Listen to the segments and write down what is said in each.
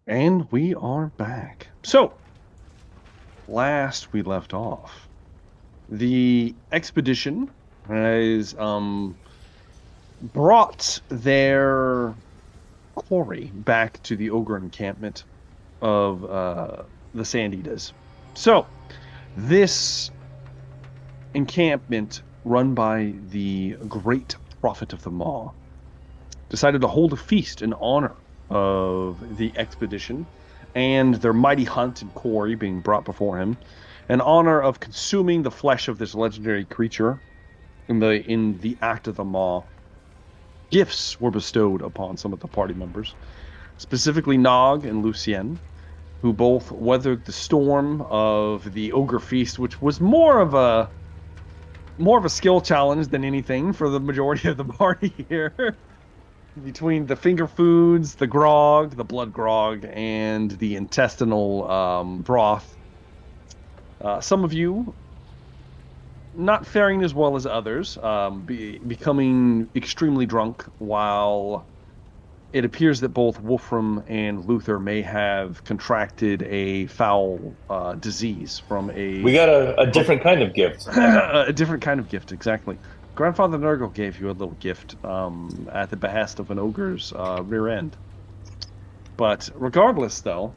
And we are back. So, last we left off, the expedition has brought their quarry back to the ogre encampment of the Sand Eaters. So, this encampment, run by the great prophet of the Maw, decided to hold a feast in honor of the expedition and their mighty hunt and quarry being brought before him, in honor of consuming the flesh of this legendary creature in the act of the Maw. Gifts were bestowed upon some of the party members, specifically Nog and Lucien, who both weathered the storm of the ogre feast, which was more of a skill challenge than anything for the majority of the party here. Between the finger foods, the grog, the blood grog, and the intestinal broth, some of you not faring as well as others, becoming extremely drunk, while it appears that both Wolfram and Luther may have contracted a foul disease from a... We got a different kind of gift. A different kind of gift, exactly. Grandfather Nurgle gave you a little gift at the behest of an ogre's rear end. But regardless, though,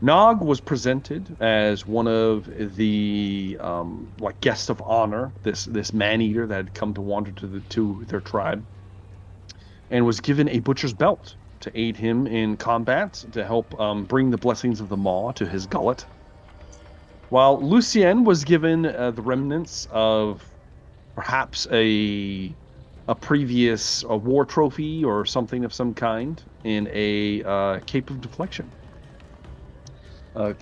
Nog was presented as one of the guests of honor, this man-eater that had come to wander to their tribe, and was given a butcher's belt to aid him in combat, to help bring the blessings of the Maw to his gullet. While Lucien was given the remnants of perhaps a previous war trophy or something of some kind in a cape of deflection. A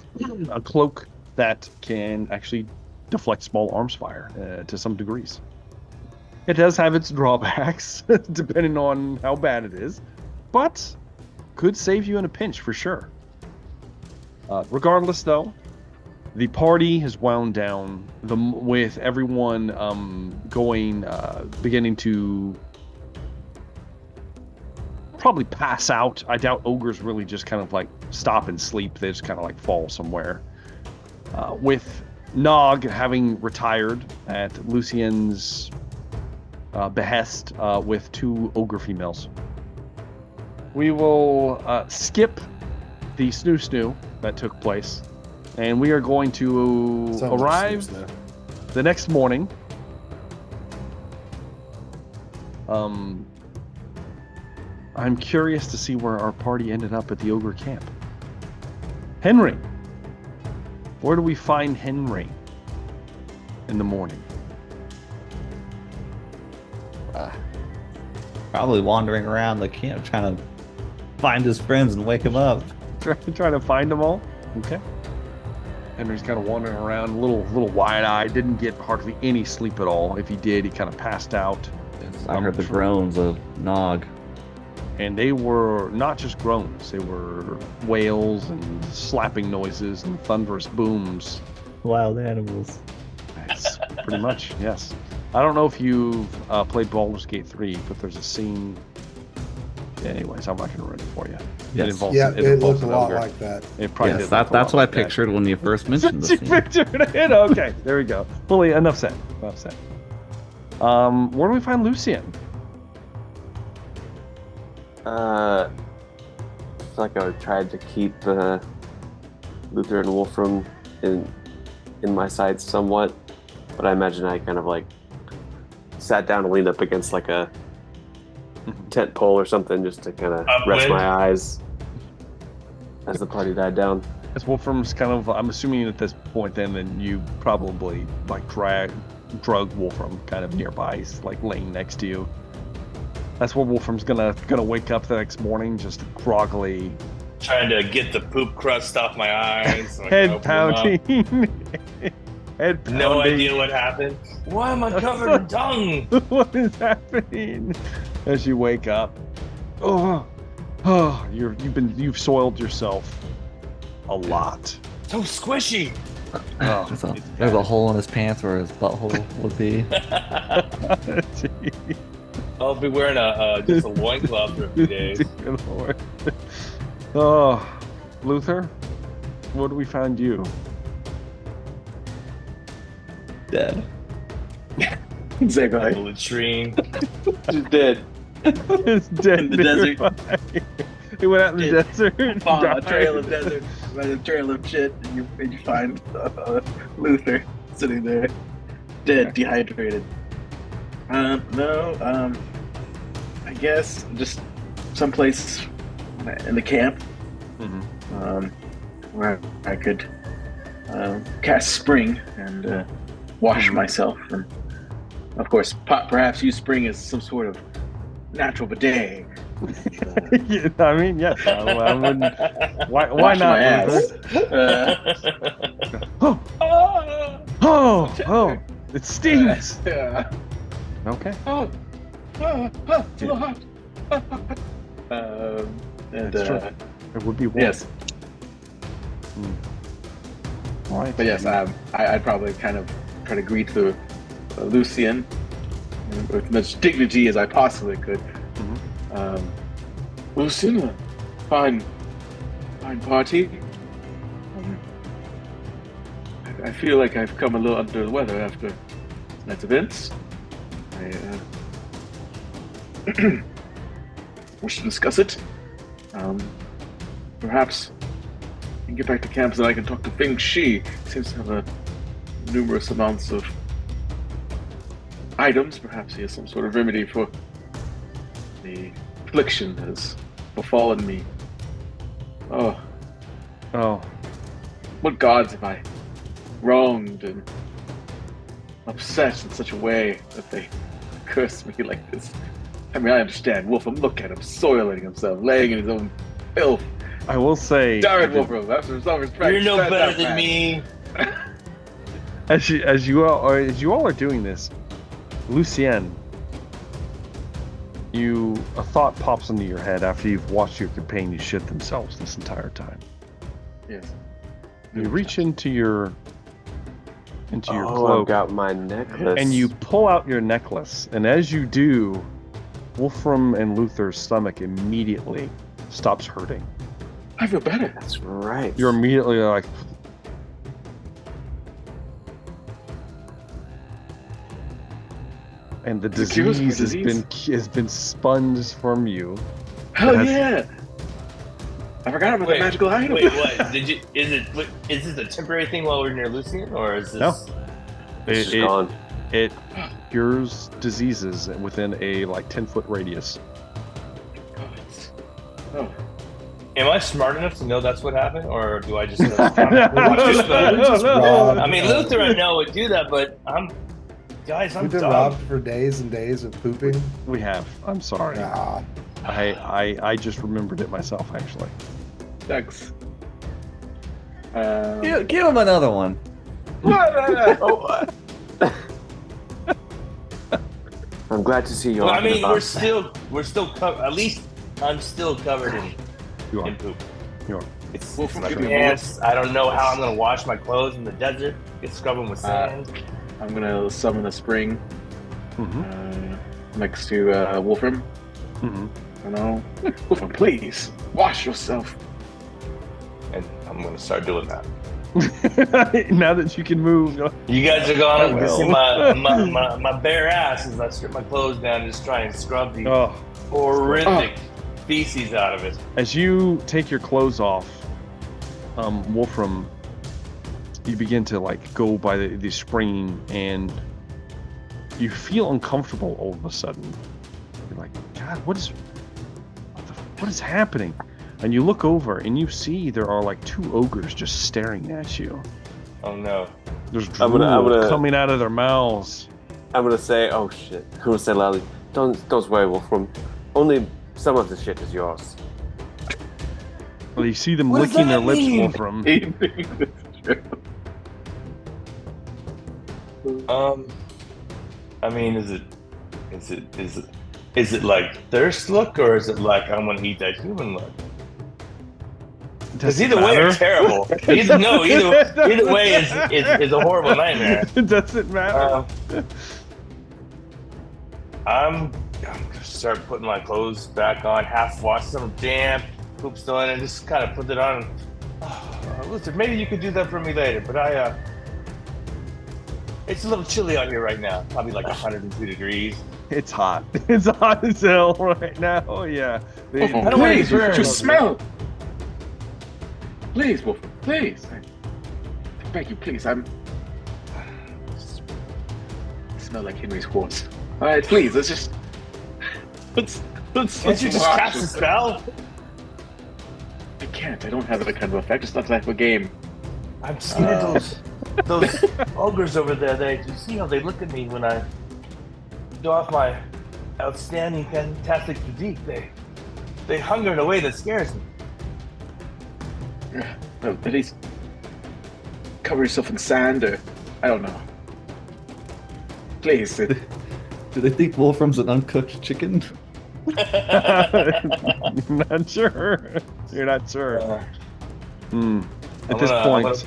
cloak that can actually deflect small arms fire to some degrees. It does have its drawbacks, depending on how bad it is, but could save you in a pinch for sure. Regardless, though, the party has wound down with everyone beginning to probably pass out. I doubt ogres really just kind of like stop and sleep. They just kind of like fall somewhere. With Nog having retired at Lucien's behest with 2 ogre females. We will skip the snoo that took place. And we are going to arrive the next morning. I'm curious to see where our party ended up at the ogre camp. Henry, where do we find Henry in the morning? Probably wandering around the camp trying to find his friends and wake him up. Trying to find them all? Okay. Henry's kind of wandering around, a little wide-eyed, didn't get hardly any sleep at all. If he did, he kind of passed out. I heard the groans of Nog. And they were not just groans, they were wails and slapping noises and thunderous booms. Wild animals. Yes, pretty much, yes. I don't know if you've played Baldur's Gate 3, but there's a scene... Anyways, I'm not going to ruin it for you. Yes. It looked a lot like that. It probably Yes, that's what I pictured when you first mentioned this. You pictured it? Okay, there we go. Fully, enough said. Where do we find Lucien? I feel like I tried to keep Luther and Wolfram in my sights somewhat, but I imagine I kind of like sat down and leaned up against like a tent pole or something just to kind of rest my eyes as the party died down. As Wolfram's kind of, I'm assuming at this point then you probably like drug Wolfram kind of nearby. He's like laying next to you. That's where Wolfram's gonna wake up the next morning, just groggily, Trying to get the poop crust off my eyes. So head pounding. Head pounding. No idea what happened. Why am I covered in dung? What is happening? As you wake up, you've soiled yourself a lot. So squishy. There's a hole in his pants where his butthole would be. I'll be wearing just a loincloth for a few days. Good Lord. Oh, Luther, what do we find you? Dead. Exactly. Latrine. Just dead. It's dead In the desert. He went out in the Dead. desert. and Follow a died. trail of desert, by the trail of shit, and you find Luther sitting there, dead, dehydrated. No, I guess just someplace in the camp, Mhm. where I could cast spring and wash myself, and of course, perhaps use spring as some sort of natural bidet. Yeah, I mean, yes. I wouldn't. Why Wash not? my ass. Luther? Oh! It stings. Yeah. Okay. It's a little hot. And That's true. It would be warm. yes, All right. but yes, I'd probably kind of try to greet the Lucian with much dignity as I possibly could. Lucian, fine party. I feel like I've come a little under the weather after tonight's events. I wish to discuss it. Perhaps we can get back to camp so that I can talk to Feng Shi. Seems to have numerous amounts of items. Perhaps he has some sort of remedy for the affliction that has befallen me. Oh, Oh, what gods have I wronged and upset in such a way that they curse me like this? I mean, I understand Wolfram. Look at him, soiling himself, laying in his own filth. I will say, Darn it, Wolfram. After some respect, You're no stand better up, than man. me. as you all are doing this, Lucien, a thought pops into your head after you've watched your companions shit themselves this entire time. Yes. You reach into your I've cloak got my necklace. and you pull out your necklace, and as you do, Wolfram and Luther's stomach immediately stops hurting. I feel better. That's right. You're immediately like, and the Is it cures my disease has been sponged from you. Hell That's- yeah! I forgot about the magical item. Wait, what? Is this a temporary thing while we're near Lucian, or is this? No. It's just gone. It cures diseases within a 10-foot radius. Oh. Am I smart enough to know that's what happened, or do I just? No, Rob, I mean, Luther, I know would do that, but I'm We've been dumb. robbed for days and days of pooping. We have. I'm sorry. Nah. I just remembered it myself, actually. Thanks. Give him another one. I'm glad to see you. Well, I off in mean, the we're still covered. At least I'm still covered You are. in poop. You are. It's Wolf, my give me a pants. I don't know how I'm gonna wash my clothes in the desert. Get scrubbing with sand. I'm gonna summon a spring Mm-hmm. next to Wolfram. Mm-hmm. You know, Wolfram, please wash yourself. And I'm gonna start doing that. Now that you can move, you're like, You guys are going to will. see my bare ass as I strip my clothes down and just try and scrub the oh. horrific feces out of it. As you take your clothes off, Wolfram, you begin to go by the spring, and you feel uncomfortable all of a sudden. You're like, God, what is happening? And you look over and you see there are 2 ogres just staring at you. Oh no. There's I'm drool gonna- coming out of their mouths. I'm gonna say, oh shit. I'm gonna say loudly, don't worry, Wolfram. Only some of the shit is yours. Well, you see them What does licking their that lips, mean? Wolfram. I mean, is it like thirst look, or is it like I'm gonna eat that human look? Because Doesn't either way, matter. it's terrible. Either way is a horrible nightmare. It doesn't matter. I'm gonna start putting my clothes back on, half washed, some damp, poop still in, and just kind of put it on Listen, maybe you could do that for me later, but it's a little chilly out here right now. Probably like 102 degrees. It's hot. It's hot as hell right now. Oh, yeah. Wolf, I don't want please, to burn. just smell. Please, Wolf, please. I beg you, please. I smell like Henry's horse. All right, please. Let's just. Let's. Can't you just cast a spell? I can't. I don't have that kind of effect. It's not that type of game. I'm scared those ogres over there. You see how they look at me when I show off my outstanding, fantastic physique? They hunger in a way that scares me. Well, at least cover yourself in sand, or I don't know. Please. Do they think Wolfram's an uncooked chicken? Not sure. You're not sure. At this I'm point,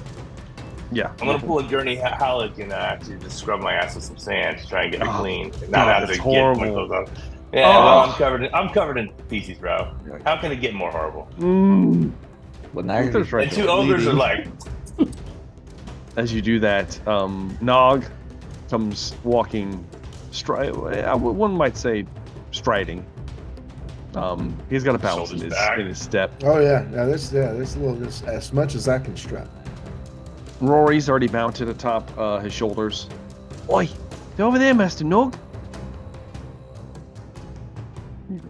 I'm gonna pull a Gurney Halleck and actually just scrub my ass with some sand to try and get it clean, and God, not have to that's get my horrible. clothes off. Yeah, well, I'm covered in feces, bro. How can it get more horrible? Well, now you're Luther's right. And two ogres are like, As you do that, Nog comes walking, one might say striding. He's got a bounce in his step. Oh yeah, this a little this as much as I can strut. Rory's already mounted atop his shoulders. Oi, they're over there, Master Nog.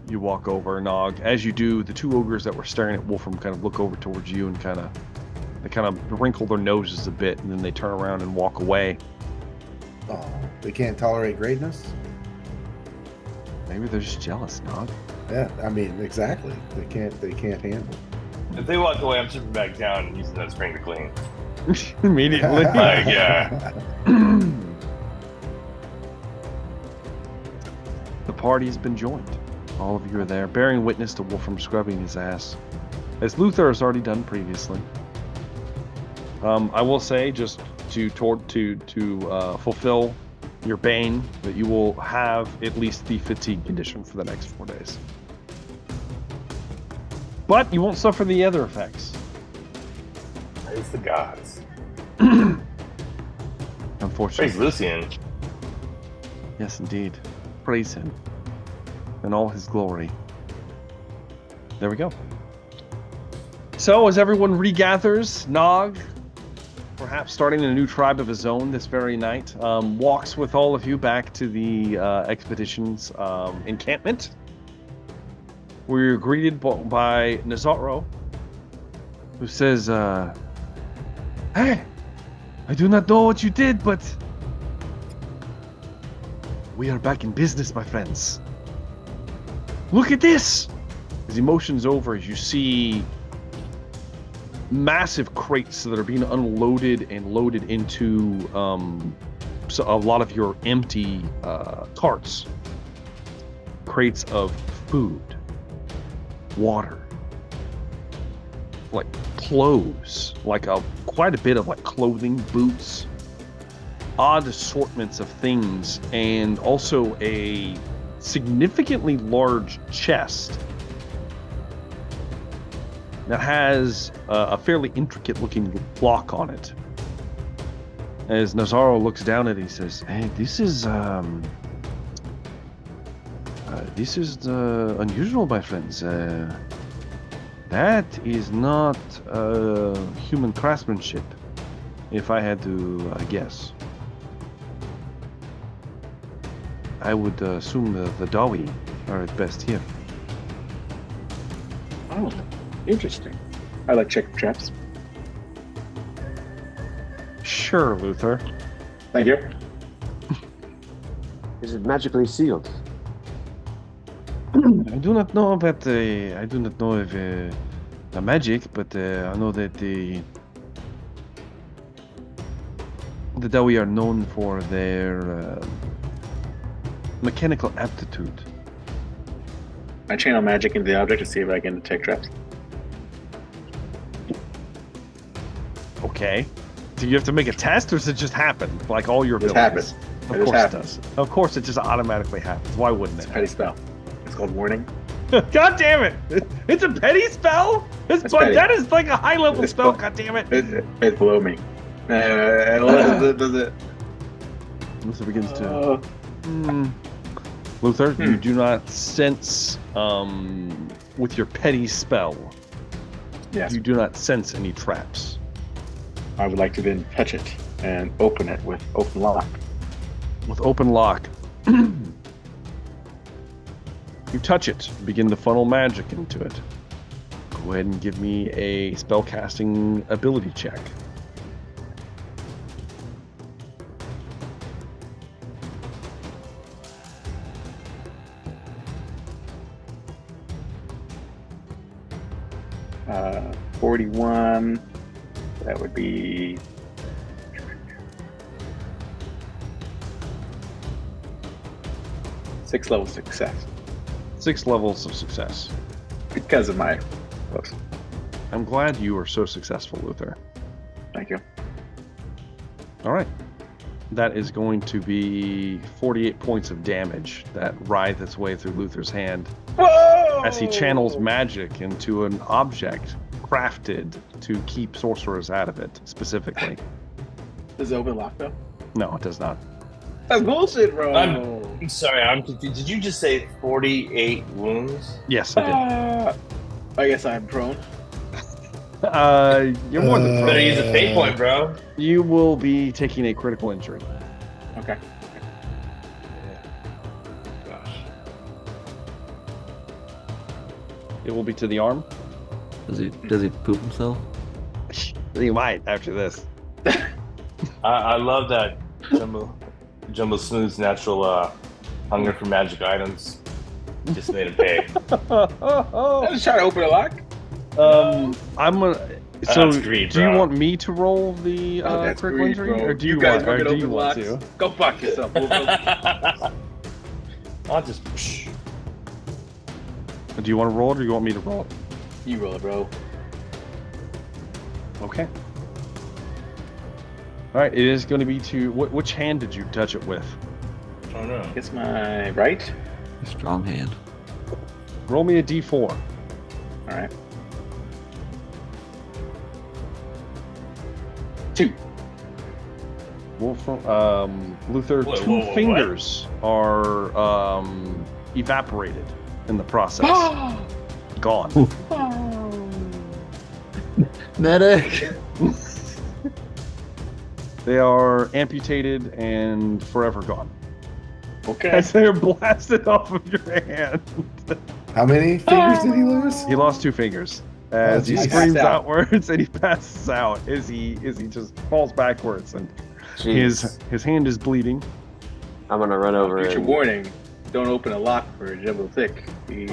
You walk over, Nog. As you do, the two ogres that were staring at Wolfram kind of look over towards you and kind of wrinkle their noses a bit, and then they turn around and walk away. Oh, they can't tolerate greatness. Maybe they're just jealous, Nog. Yeah, I mean exactly. They can't handle. if they walk away, I'm sitting back down and using that spring to clean. Immediately. Like, yeah. The party has been joined. All of you are there, bearing witness to Wolfram scrubbing his ass, as Luther has already done previously. I will say, just to fulfill your bane, that you will have at least the fatigue condition for the next 4 days. But you won't suffer the other effects. Praise the gods. Unfortunately. Praise Lucian. Yes, indeed. Praise him in all his glory. There we go. So, as everyone regathers, Nog, perhaps starting a new tribe of his own this very night, walks with all of you back to the expedition's encampment. We're greeted by Nazaro, who says, "Hey, I do not know what you did, but we are back in business, my friends. Look at this!" As he motions over, as you see massive crates that are being unloaded and loaded into so a lot of your empty carts. Crates of food, water, like clothes, like quite a bit of like clothing, boots, odd assortments of things, and also a significantly large chest that has a fairly intricate looking lock on it. As Nazaro looks down at it, he says, "Hey, this is unusual, my friends. That is not human craftsmanship, if I had to guess. I would assume the Dawi are at best here." Oh, interesting. I like check traps. Sure, Luther. Thank you. Is it magically sealed? I do not know about I do not know if the magic, but I know that the Dawi are known for their mechanical aptitude. I channel magic into the object to see if I can detect traps. Okay. Do you have to make a test, or does it just happen? Like all your It abilities? happens. Of It just course it happens. does. Of course it just automatically happens. Why wouldn't It's a it? petty spell. It's called warning. God damn it! It's a petty spell. It's petty. That is like a high level It's spell. fu- God damn it! It's below me. Does it? Luther begins to. Luther, you do not sense with your petty spell. Yes. You do not sense any traps. I would like to then touch it and open it with open lock. With open lock, you touch it, begin to funnel magic into it. Go ahead and give me a spellcasting ability check. Uh, 41. That would be 6 levels of success 6 levels of success. because of my books. I'm glad you are so successful, Luther. Thank you. All right. That is going to be 48 points of damage that writhe its way through Luther's hand Whoa! as he channels magic into an object crafted to keep sorcerers out of it, specifically. Does it open lock though? No, it does not. That's bullshit, bro. I'm sorry, I'm confused. Did you just say 48 wounds? Yes, I did. I guess I'm prone. You're more than Better use a fate point, bro. You will be taking a critical injury. Okay. Gosh. It will be to the arm. Does he poop himself? You might after this. I love that Jumbo Smooth's natural hunger for magic items. Just made him pay. I'm just trying to open a lock. I'm gonna. So, That's greed, do you bro. want me to roll the That's critical greed, injury, bro. or do you guys want? Or working do you open want locks? to? Go fuck yourself. I'll just. Do you want to roll it, or do you want me to roll it? You roll it, bro. Okay. All right. It is going to be to which hand did you touch it with? Oh no. It's my right. Strong hand. Roll me a d4. All right. 2. Luther, Whoa, two whoa, whoa, fingers are evaporated in the process. Gone. Medic! They are amputated and forever gone. Okay. As they are blasted off of your hand. How many fingers did he lose? He lost 2 fingers as he geez. screams Passed out. outwards and he passes out as he just falls backwards and Jeez. his hand is bleeding. I'm gonna run over Future and warning: don't open a lock for Jumbo Thick. He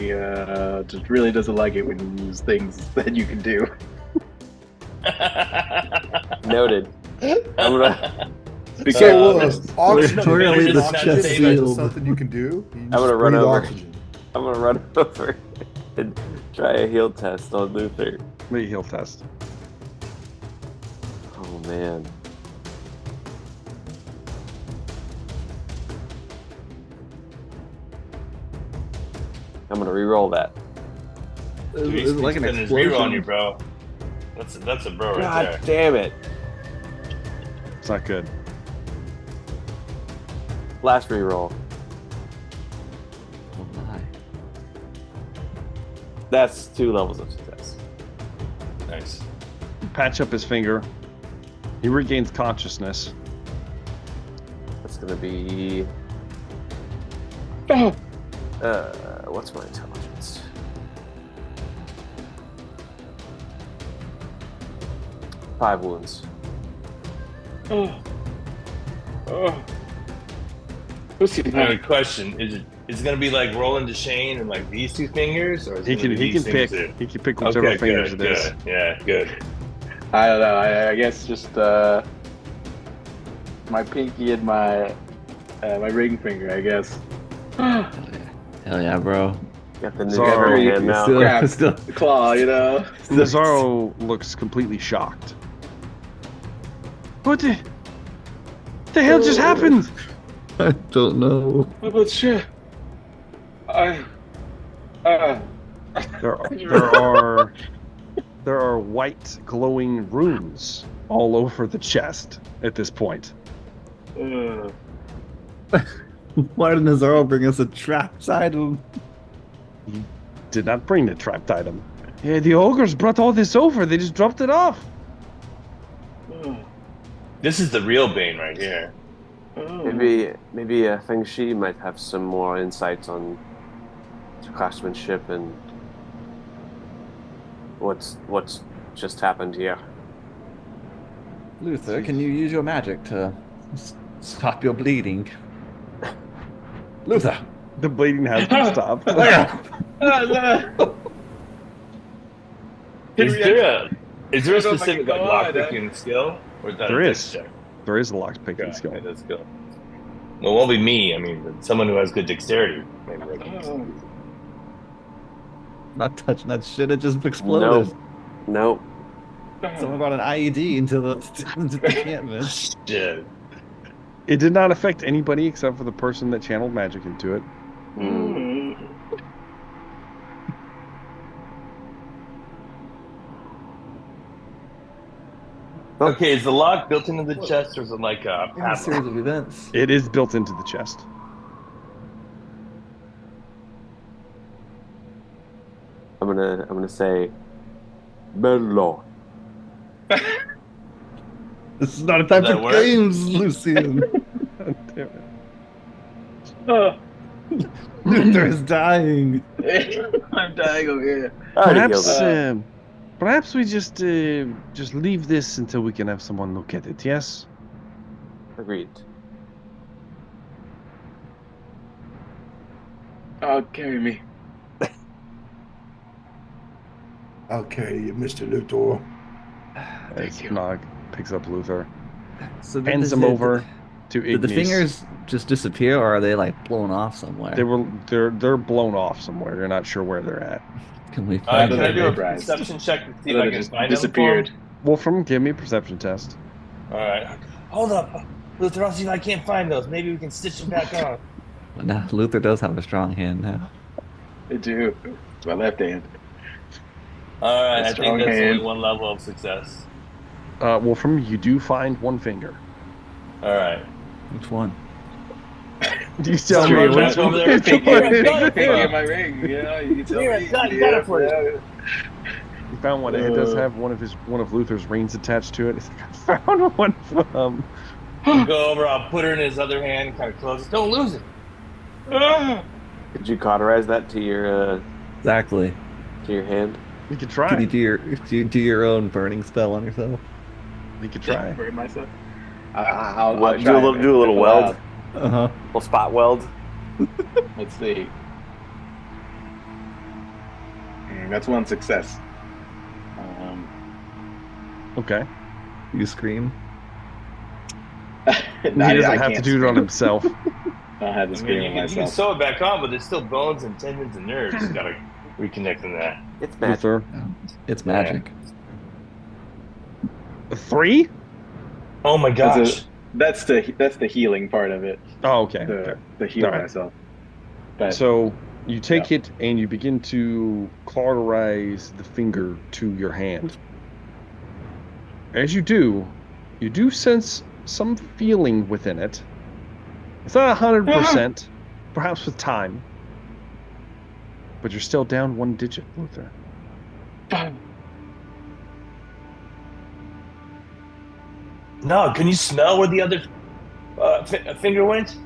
just really doesn't like it when you use things that you can do. noted. I'm gonna Because So, oxygen. We're gonna leave this Oxygen chest is sealed. something you can do. You gonna just run breathe over. oxygen. I'm gonna run over and try a heal test on Luther. Make a heal test. Oh man. I'm gonna re-roll that. Is it like an He's putting his reroll on you, explosion? bro. That's a bro right God there. damn it! It's not good. Last re-roll. Oh my. That's 2 levels of success. Nice. You patch up his finger. He regains consciousness. That's gonna be. What's my intelligence? Five wounds. Pussy I have a question. Is it gonna be like rolling to Shane and like these 2 fingers, or is He it can gonna be he can these pick fingers he can pick here? whichever Okay, fingers good, it is. good. Yeah, good. I don't know. I guess just my pinky and my ring finger. I guess. Hell yeah, bro. Got the new Sorry. Sorry, hand now. Still, Crap. still, The claw, you know. Nazaro looks completely shocked. What the hell just happened? I don't know. But shit, I Uh, There are white glowing runes all over the chest at this point. uh, Why didn't Nazaro bring us a trapped item? He did not bring the trapped item. Yeah, the ogres brought all this over. They just dropped it off. This is the real Bane right here. Maybe Feng Shi might have some more insights on craftsmanship and what's just happened here. Luther, can you use your magic to stop your bleeding? Luther! The bleeding has been stopped. Is there a I don't know if I specific can go like on, lockpicking skill? Or is that There a is. dex check? There is a locked picking Okay, skill. let's go. Well, it won't be me. I mean, someone who has good dexterity. Maybe I can. Not touching that shit, it just exploded. Nope. Someone brought an IED into the encampment. Shit. It did not affect anybody except for the person that channeled magic into it. Okay, is the lock built into the chest or is it like a In a series padlock? of events. It is built into the chest. I'm gonna say Bello. This is not a time Does that for work? games, Lucian. Damn it. Luther is dying. I'm dying over here. I already Perhaps, healed it. perhaps we just leave this until we can have someone look at it. Yes. Agreed. Oh, carry me. I'll carry you, Mr. Luthor. As Nog picks up Luther, So hands him over to Ignis. Did the fingers just disappear, or are they like blown off somewhere? They're blown off somewhere. You're not sure where they're at. Can we Can find I do a Vaporized. perception check to see if They I can just find disappeared. Wolfram, give me a perception test. All right. Hold up, Luther. I'll see if I can't find those. Maybe we can stitch them back on. Now, Luther does have a strong hand now. I do. It's my left hand. All right. I Strong think that's hand. only one level of success. Wolfram, you do find one finger. All right. Which one? Do you tell Sorry, me right which over one? there. Which Finger, one finger, is finger, it? finger. In my ring, yeah, you can tell Here, me. got it for you. You found one. It does have one of Luther's rings attached to it. It's like, I found one from. I'll go over. I'll put her in his other hand. Kind of close it. Don't lose it. Could you cauterize that to your Exactly. hand? You could Can you try. do your own burning spell on yourself? You could try. Burn myself. I'll What, try do a little if weld? allowed. Uh-huh. A little spot weld? Let's see. That's one success. Okay. You scream. He doesn't have to do it on himself. I'll have to I scream mean, on you can myself. sew it back on, but there's still bones and tendons and nerves. You gotta reconnect in that. It's magic. Luther. It's magic. 3? Oh my gosh. That's the healing part of it. Oh, okay. Okay. The heal Alright. myself. But So you take it and you begin to cauterize the finger to your hand. As you do sense some feeling within it. It's not 100%, perhaps with time. But you're still down 1 digit, Luther. No, can you smell where the other finger went?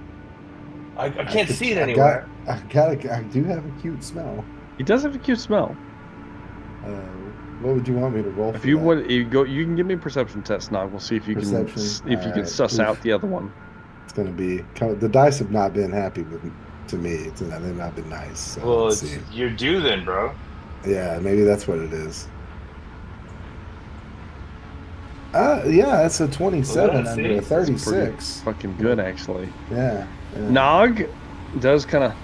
I can't see it anywhere. I do have a cute smell. He does have a cute smell. What would you want me to roll? If for you that? want, you can give me a perception test now. We'll see if you Perception? can Alright. suss Oof. out the other one. It's going to be the dice have not been happy to me. They've not been nice. So Well, let's it's, see. you're due then, bro. Yeah, maybe that's what it is. Yeah, that's a 27 Well, let's under see. a That's 36. Fucking good, actually. Yeah. Nog does kind of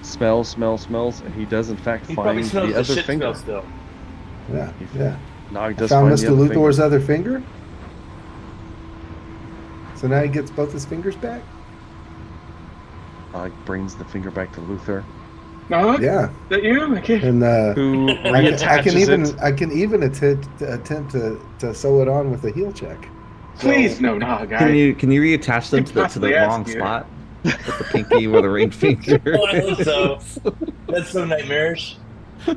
smells, and he does in fact He find probably smells the the other shit finger. smell still. Yeah. Yeah. Nog does Found find Mr. the other Luthor's finger. other finger. So now he gets both his fingers back. Nog brings the finger back to Luther. Nog? Yeah, Is that you? Okay. and Who I reattaches it. can even attempt to sew it on with a heel check. Please, So no, Nog. Can I you reattach them could to the possibly ask wrong you. spot? Put the pinky where the ring finger Oh, I hope so. is. That's so nightmarish. Oh,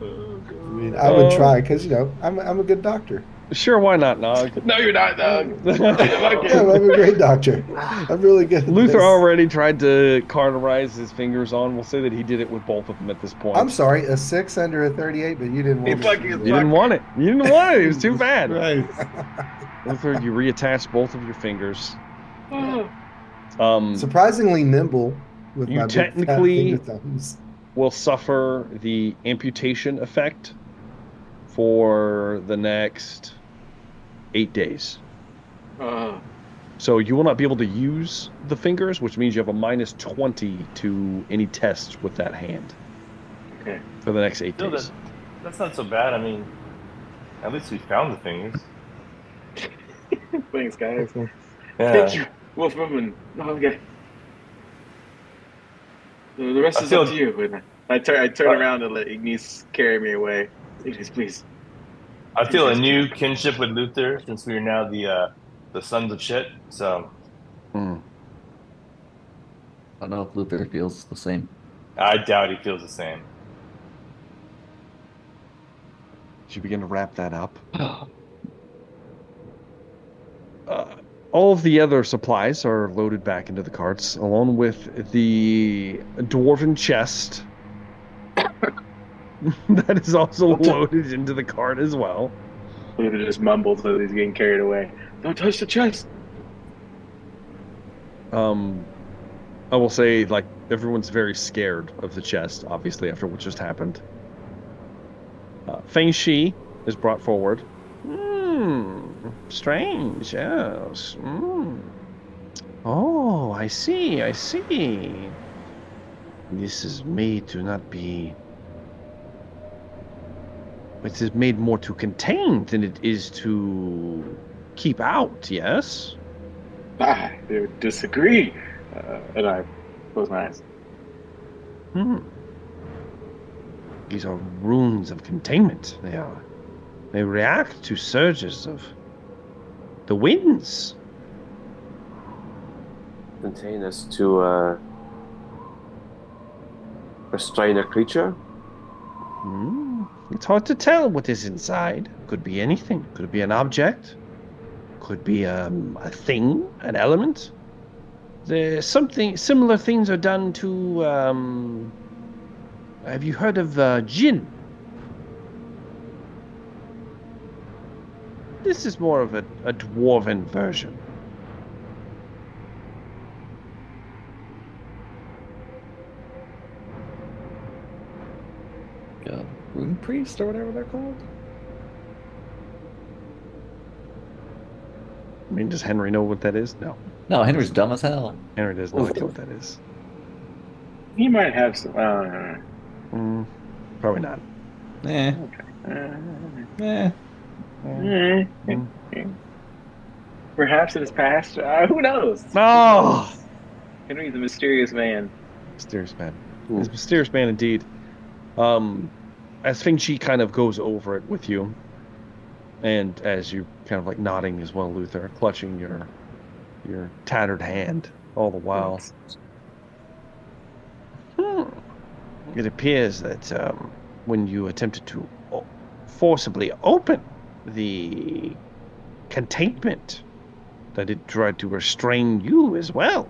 I mean, God. I would Oh, try because I'm a good doctor. sure, why not, Nog? No, you're not, Nog. Yeah, I'm a great doctor. I'm really good at Luther this. already tried to cauterize his fingers on. We'll say that he did it with both of them at this point. I'm sorry, a 6 under a 38, but you didn't He want me to fucking do You didn't fuck. want it. You didn't want it. It was too bad. Christ. that. Luther, you reattach both of your fingers. Oh, Surprisingly nimble with You my big fat technically- finger thumbs. will suffer the amputation effect for the next 8 days. oh. So you will not be able to use the fingers, which means you have a minus 20 to any tests with that hand Okay. for the next 8 Still, days. that's not so bad. I mean, at least we found the fingers. Thanks, guys. Thank Yeah. you, Wolfram, and okay. The rest I is feel- up to you. And I turn around and let Ignis carry me away. Ignis, please. I feel a new kinship with Luther since we are now the sons of shit. So Hmm. I don't know if Luther feels the same. I doubt he feels the same. As you begin to wrap that up, all of the other supplies are loaded back into the carts, along with the dwarven chest. That is also loaded into the cart as well. Luther just mumbles as he's getting carried away. Don't touch the chest. I will say, like, everyone's very scared of the chest, obviously, after what just happened. Feng Shi is brought forward. Strange, yes. Oh, I see. This is made to not be... It is made more to contain than it is to keep out, yes? I would disagree. And I close my eyes. These are runes of containment. They react to surges of the winds. Contain us to restrain a creature. It's hard to tell what is inside. Could be anything. Could be an object. Could be a thing, an element. There's something similar. Things are done to. Have you heard of jinn? This is more of a dwarven version. Rune priest or whatever they're called. I mean, does Henry know what that is? No, No, Henry's dumb as hell. Henry has no idea what that is. He might have some. Probably not. Eh. Perhaps in his past. Who knows? Oh, Henry's a mysterious man. mysterious man. It's a mysterious man indeed. As Feng Chi kind of goes over it with you, and as you kind of like nodding as well, Luther, clutching your tattered hand all the while. It appears that when you attempted to forcibly open the containment, that it tried to restrain you as well.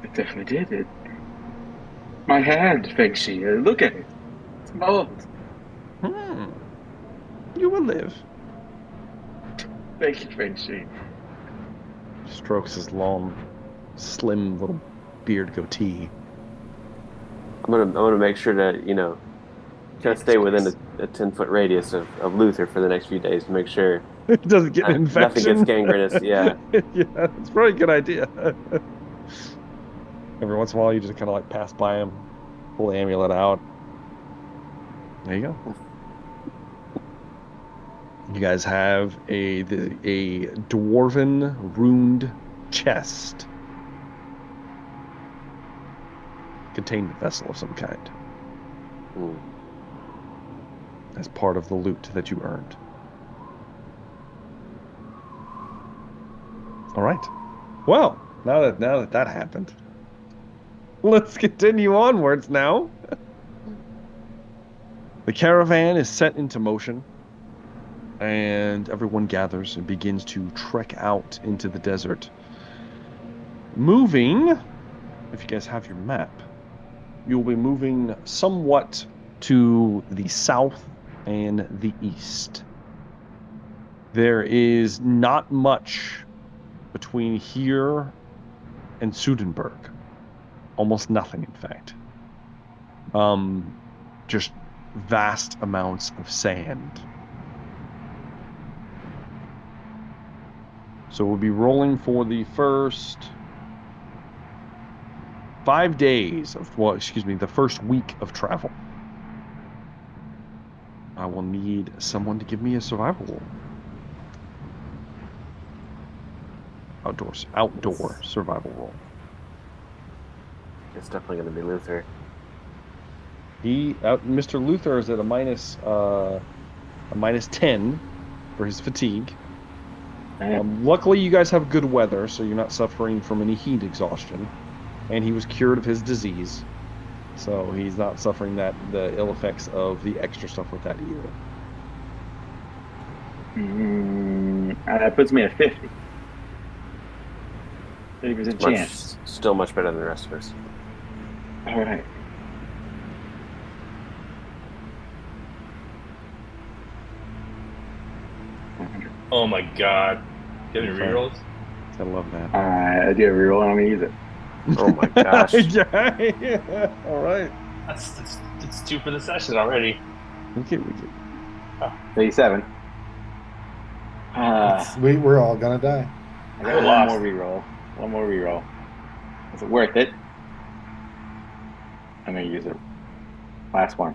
It definitely did it. My hand, Feng Shi. Look at it. It's mold. You will live. Thank you, Feng Shi. Strokes his long, slim little beard goatee. I'm gonna make sure to try to stay within a 10-foot radius of Luther for the next few days to make sure It doesn't get an infection. nothing gets gangrenous. Yeah. Yeah, it's probably a good idea. Every once in a while, you just kind of like pass by him, pull the amulet out. There you go. You guys have a dwarven runed chest. containment vessel of some kind Hmm. as part of the loot that you earned. All right. Well, now that happened, let's continue onwards now. The caravan is set into motion, and everyone gathers and begins to trek out into the desert. Moving, if you guys have your map, you'll be moving somewhat to the south and the east. There is not much between here and Sudenburg. Almost nothing, in fact. Just vast amounts of sand. So we'll be rolling for the first 5 days of, well, excuse me, the first week of travel. I will need someone to give me a survival roll. Outdoor survival roll. It's definitely going to be Luther. Mr. Luther is at a minus 10 for his fatigue. Luckily, you guys have good weather, so you're not suffering from any heat exhaustion. And he was cured of his disease, so he's not suffering the ill effects of the extra stuff with that either. That puts me at 50. 50% chance. Still much better than the rest of us. All right. Oh my god. Get any rerolls? I love that. I do a reroll. I don't use it. Oh my gosh. Yeah. All right. That's 2 for the session already. Okay. 37. We're all gonna die. I got one more reroll. One more reroll. Is it worth it? I'm gonna use it. Last one.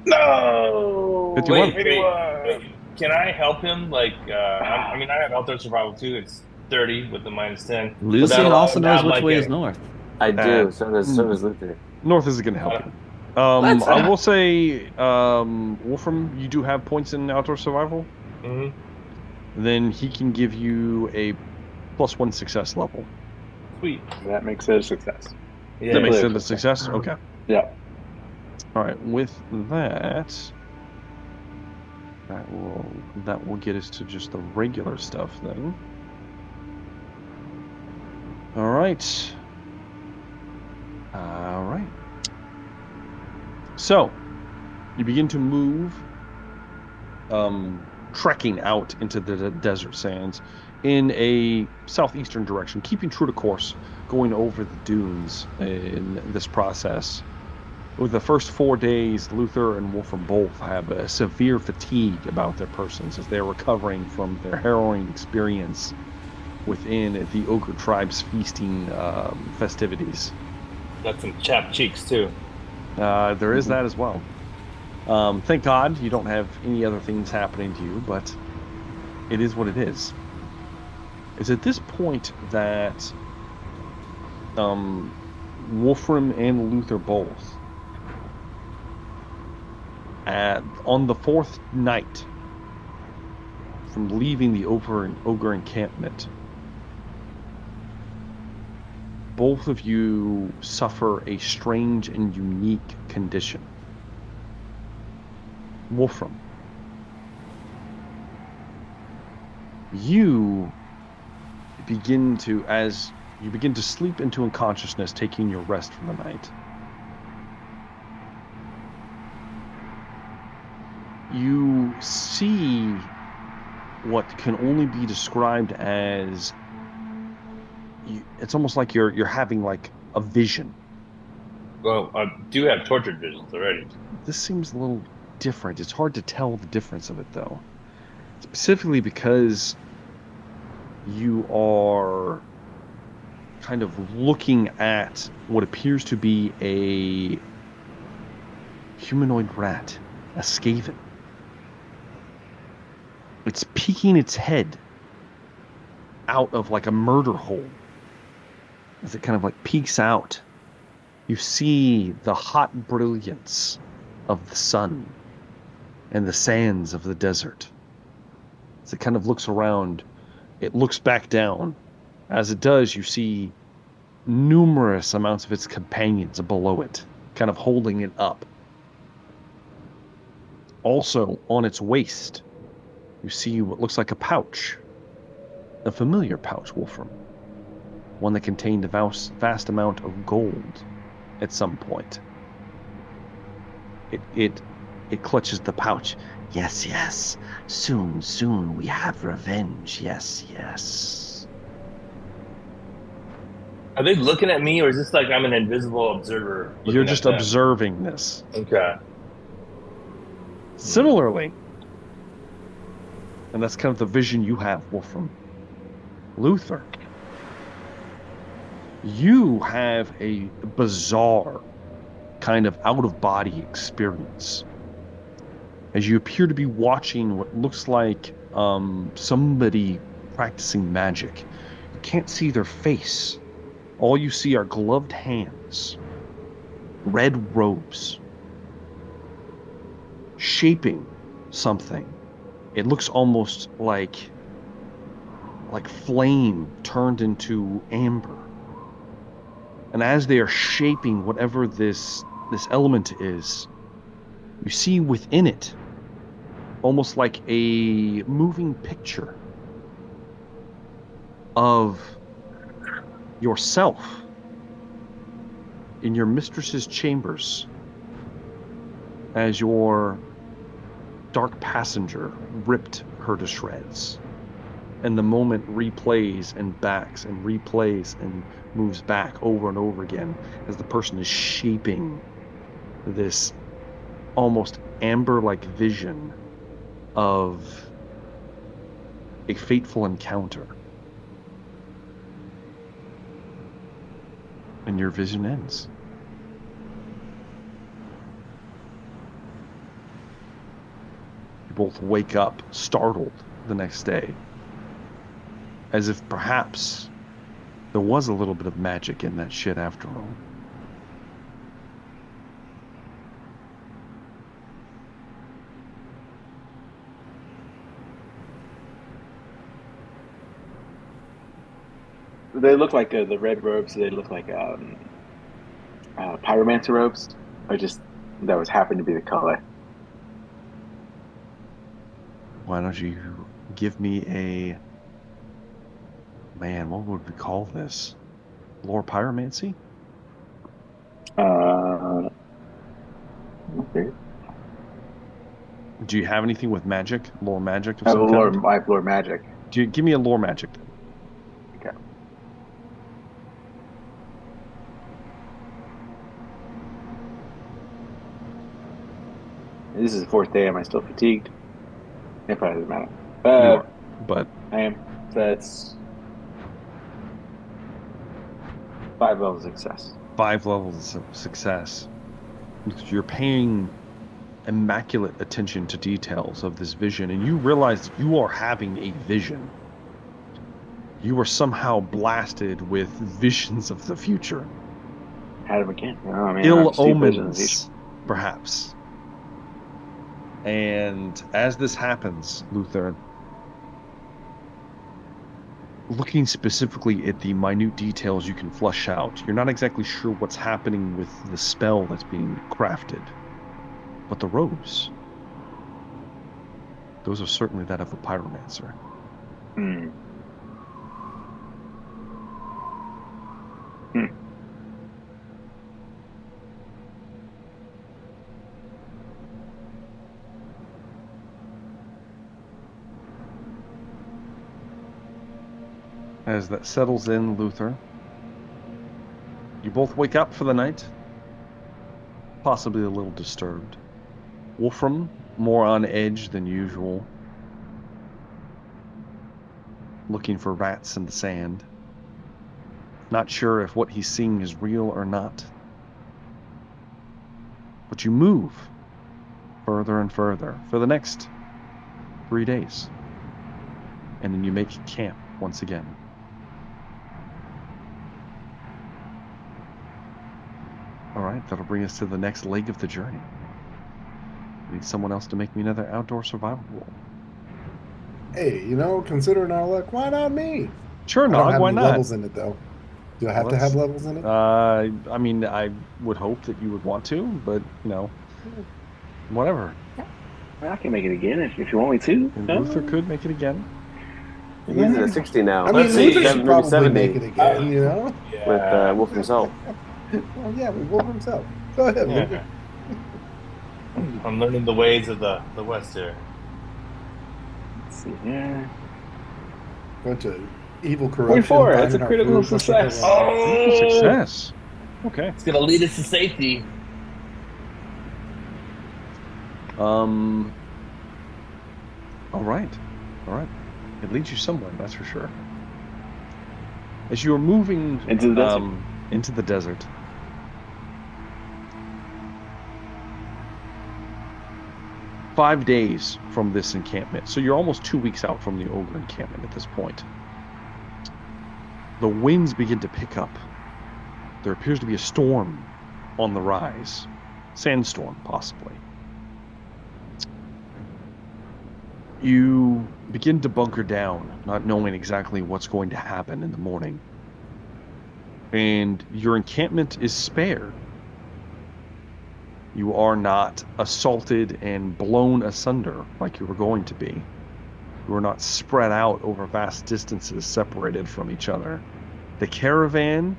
No. 51. Wait. Can I help him? Like, I mean, I have outdoor survival too. It's 30 with the minus 10. Lucian also knows which way is north. I do. So does Luther. North isn't going to help you. I will say, Wolfram, you do have points in outdoor survival. Mm-hmm. Then he can give you a +1 success level. Sweet. That makes it a success. Yeah. That makes it a success? Okay. Yeah. All right. With that, that will get us to just the regular stuff then. All right. All right. So, you begin to move, trekking out into the desert sands in a southeastern direction, keeping true to course, going over the dunes in this process. With the first 4 days, Luther and Wolfram both have a severe fatigue about their persons as they're recovering from their harrowing experience within the Ogre Tribe's feasting festivities. Got some chapped cheeks too. There is that as well. Thank God you don't have any other things happening to you, but it is what it is. It's at this point that Wolfram and Luther both, on the 4th night from leaving the Ogre encampment, both of you suffer a strange and unique condition. Wolfram, you begin to sleep into unconsciousness, taking your rest for the night. You see what can only be described as, it's almost like you're having like a vision. Well, I do have tortured visions already. This seems a little different. It's hard to tell the difference of it though. Specifically because you are kind of looking at what appears to be a humanoid rat, a skaven. It's peeking its head out of like a murder hole as it kind of like peeks out You see the hot brilliance of the sun and the sands of the desert. As it kind of looks around, it looks back down. As it does, you see numerous amounts of its companions below it, kind of holding it up. Also, on its waist, you see what looks like a pouch. A familiar pouch, Wolfram. One that contained a vast amount of gold at some point. It clutches the pouch. Yes, yes. Soon, soon we have revenge. Yes, yes. Are they looking at me, or is this like I'm an invisible observer? You're looking just at them? observing this. Okay. Similarly, and that's kind of the vision you have, Wolfram. Luther, you have a bizarre kind of out-of-body experience as you appear to be watching what looks like somebody practicing magic. You can't see their face. All you see are gloved hands, red robes, shaping something. It looks almost like flame turned into amber. And as they are shaping whatever this element is, you see within it almost like a moving picture of yourself in your mistress's chambers as your dark passenger ripped her to shreds. And the moment replays and backs and replays and moves back over and over again as the person is shaping this almost amber-like vision of a fateful encounter. And your vision ends. You both wake up startled the next day, as if perhaps there was a little bit of magic in that shit after all. They look like the red robes. They look like pyromancer robes, or just that was happened to be the color. Why don't you give me a... Man, what would we call this? Lore pyromancy? Okay. Do you have anything with magic? Lore magic of I have some kind? I have lore magic. Do you give me a lore magic then? Okay. This is the fourth day. Am I still fatigued? It probably doesn't matter. You are, but I am. That's 5 levels of success. 5 levels of success. You're paying immaculate attention to details of this vision, and you realize that you are having a vision. You are somehow blasted with visions of the future. Had him again. Oh, man, Ill Steve Visions. omens, perhaps. And as this happens, Luther, looking specifically at the minute details you can flush out, you're not exactly sure what's happening with the spell that's being crafted. But the robes, those are certainly that of a pyromancer. Hmm. As that settles in, Luther, you both wake up for the night, possibly a little disturbed. Wolfram, more on edge than usual, looking for rats in the sand. Not sure if what he's seeing is real or not. But you move further and further for the next 3 days. And then you make camp once again. All right, that'll bring us to the next leg of the journey. I need someone else to make me another outdoor survival roll. Hey, considering our luck, why not me? Sure, I don't Nog, have why any not? levels in it though. Do I have Well, to have that's- levels in it? I mean, I would hope that you would want to, but whatever. I can make it again if you want me to. And Luther could make it again. He's at 60 now. I mean, Let's Luther see. should Maybe probably 70 make it again, with Wolf himself. Well, yeah, with Wolf himself. Go ahead, Yeah. Luther. I'm learning the ways of the West here. Let's see here. Bunch of evil corruption. 44, that's finding a our critical food, success. Oh, Success. Okay. It's gonna lead us to safety. All right. It leads you somewhere, that's for sure. As you are moving Into the desert. into the desert, five days from this encampment, so you're almost 2 weeks out from the ogre encampment at this point. The winds begin to pick up. There appears to be a storm on the rise, sandstorm possibly. You begin to bunker down, not knowing exactly what's going to happen in the morning. And your encampment is spared. You are not assaulted and blown asunder like you were going to be. You are not spread out over vast distances separated from each other. The caravan,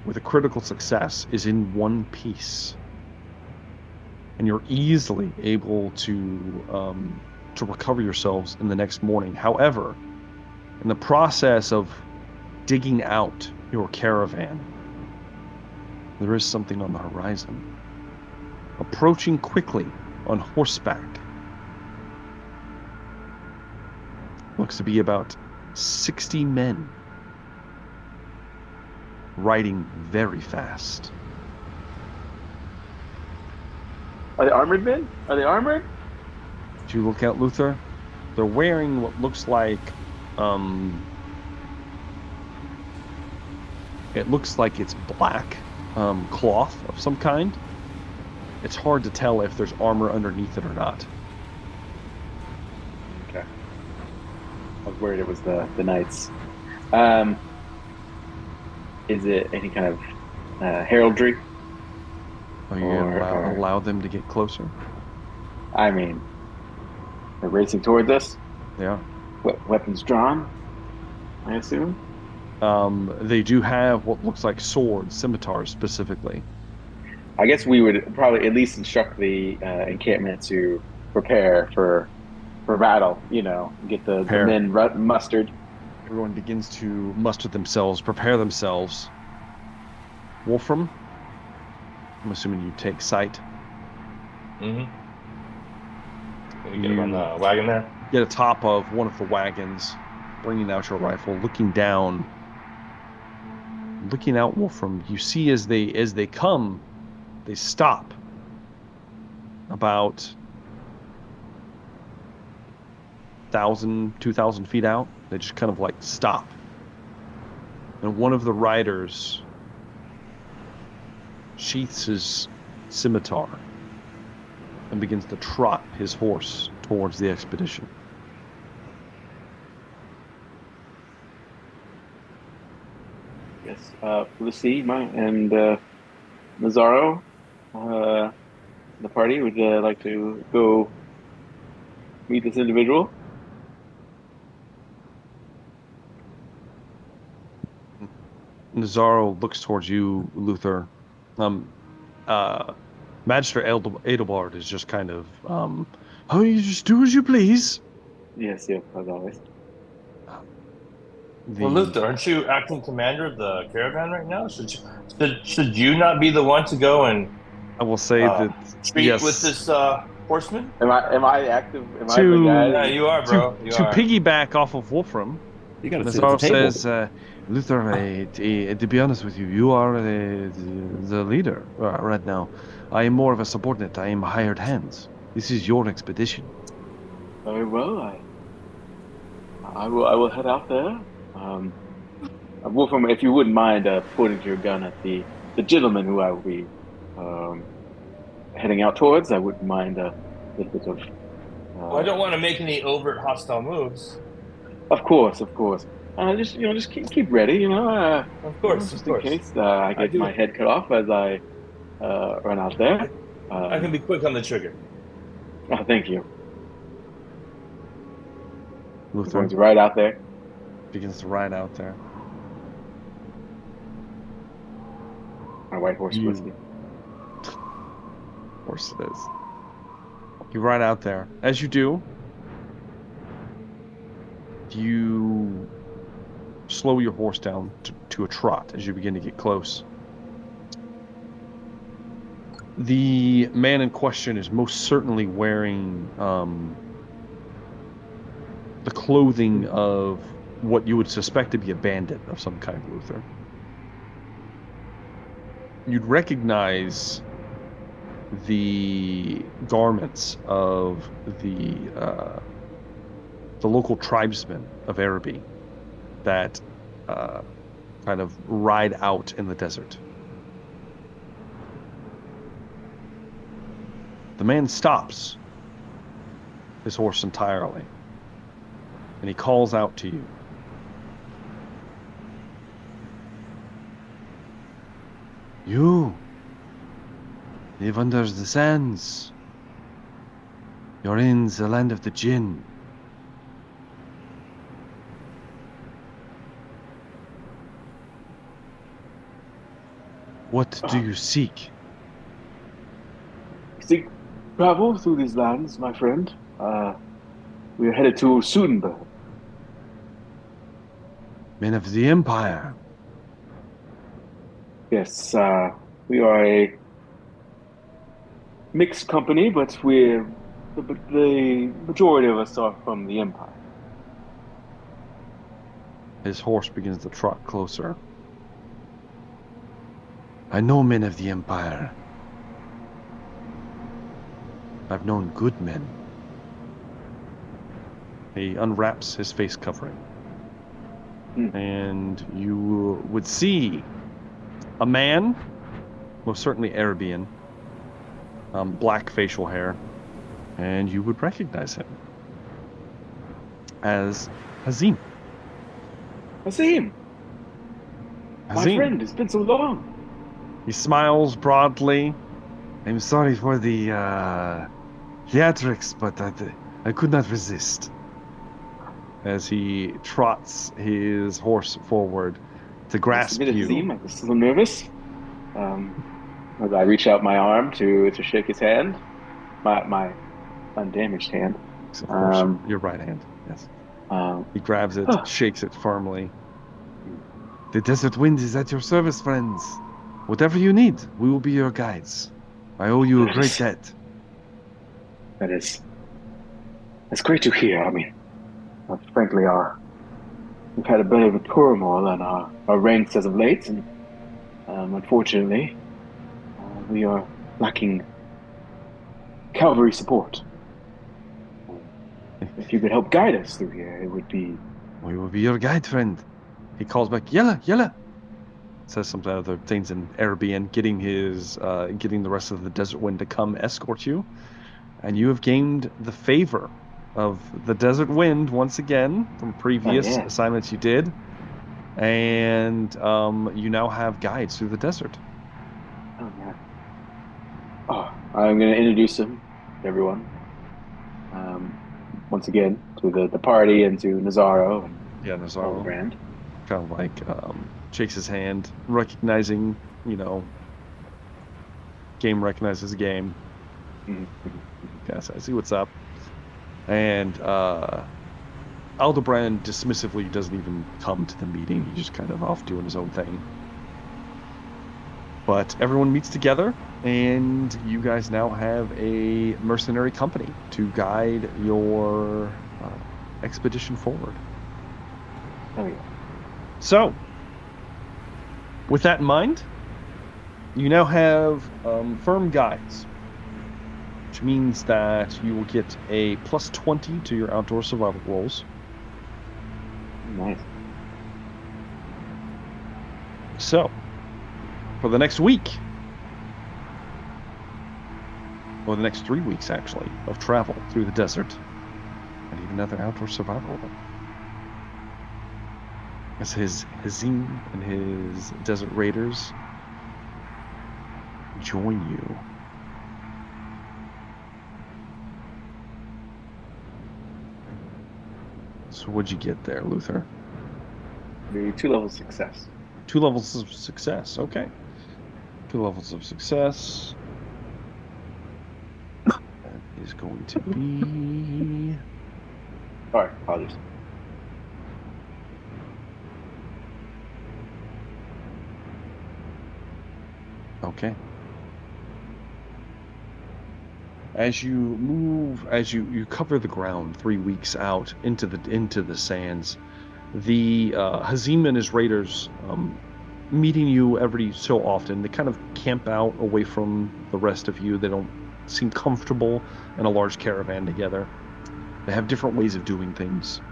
with a critical success, is in one piece. And you're easily able to recover yourselves in the next morning. However, in the process of digging out your caravan, there is something on the horizon. Approaching quickly on horseback. Looks to be about 60 men. Riding very fast. Are they armored men? Are they armored? Did you look out, Luther? They're wearing what looks like, it looks like it's black cloth of some kind. It's hard to tell if there's armor underneath it or not. Okay. I was worried it was the knights. Is it any kind of heraldry? Are you going to allow them to get closer? I mean, they're racing towards us. Yeah. Weapons drawn, I assume. They do have what looks like swords, scimitars specifically. I guess we would probably at least instruct the encampment to prepare for battle. Get the men mustered. Everyone begins to muster themselves, prepare themselves. Wolfram, I'm assuming you take sight. Mm-hmm. Can you get on the wagon there? Get atop of one of the wagons, bringing out your rifle, looking down. Looking out, Wolfram, you see as they come, they stop about 1,000, 2,000 feet out. They just kind of like stop. And one of the riders sheaths his scimitar and begins to trot his horse towards the expedition. Yes, Lucy and Mazzaro, the party would like to go meet this individual. Nazaro looks towards you, Luther. Magister Edelbard is just kind of, oh, you just do as you please. Yes, as always. Well, Luther, aren't you acting commander of the caravan right now? Should you not be the one to go and I will say that speak yes, with this horseman? Am I active? Am I the To- guy? Yeah, you are, bro. to piggyback off of Wolfram, You got to sit at Nazaro the table. says, Luther, to be honest with you, you are the leader right now. I am more of a subordinate. I am hired hands. This is your expedition. Very well. I will head out there. Wolfram, if you wouldn't mind pointing your gun at the gentleman who I will be heading out towards. I wouldn't mind a little bit of. Well, I don't want to make any overt hostile moves. Of course, of course. Just keep ready. Of course, Just of in course. case I I get do. my head cut off as I run out there. I can be quick on the trigger. Oh, thank you. Luther Going right out there. begins to ride out there. My white horse You- whiskey. Of course it is. You ride out there. As you do, you slow your horse down to a trot as you begin to get close. The man in question is most certainly wearing the clothing of what you would suspect to be a bandit of some kind, Luther. You'd recognize the garments of the local tribesmen of Araby that kind of ride out in the desert. The man stops his horse entirely, and he calls out to you. You live under the sands. You're in the land of the Jinn. What do you seek? Seek travel through these lands, my friend. We are headed to Sudenburg. Men of the Empire. Yes, we are a mixed company, but the majority of us are from the Empire. His horse begins to trot closer. I know men of the Empire. I've known good men. He unwraps his face covering. And you would see a man, most certainly Arabian, black facial hair, and you would recognize him as Hazim. Hazim, my friend, it's been so long. He smiles broadly. I'm sorry for the theatrics, but I could not resist. As he trots his horse forward to grasp you. Hazim, I'm just a little nervous. As I reach out my arm to shake his hand, my undamaged hand. Of course, your right hand. Yes. He grabs it, shakes it firmly. The desert wind is at your service, friends. Whatever you need, we will be your guides. I owe you a great debt. That's great to hear. I mean, frankly, we've had a bit of a turmoil in our ranks as of late, and unfortunately, we are lacking cavalry support. If you could help guide us through here, it would be... We will be your guide, friend. He calls back, Yella, Yella. Says some other things in Arabian, getting the rest of the desert wind to come escort you. And you have gained the favor of the desert wind once again from previous assignments you did. And you now have guides through the desert. Oh, yeah. Oh, I'm going to introduce him to everyone. Once again, to the party and to Nazaro. And Nazaro. Brand. Kind of like shakes his hand, recognizing, game recognizes game. Yes, I see what's up. And Aldebrand dismissively doesn't even come to the meeting. He's just kind of off doing his own thing. But everyone meets together, and you guys now have a mercenary company to guide your expedition forward. Oh, yeah. So, with that in mind, you now have firm guides, which means that you will get a plus 20 to your outdoor survival rolls. Nice. So, for the next week, or the next 3 weeks actually, of travel through the desert, and even other outdoor survival. As Hazim and his desert raiders join you. So what'd you get there, Luther? The 2 levels of success. 2 levels of success. Okay. 2 levels of success. That is going to be... Sorry, apologies. Okay. As you move, as you cover the ground 3 weeks out into the sands, the Hazim and his raiders meeting you every so often. They kind of camp out away from the rest of you. They don't seem comfortable in a large caravan together. They have different ways of doing things,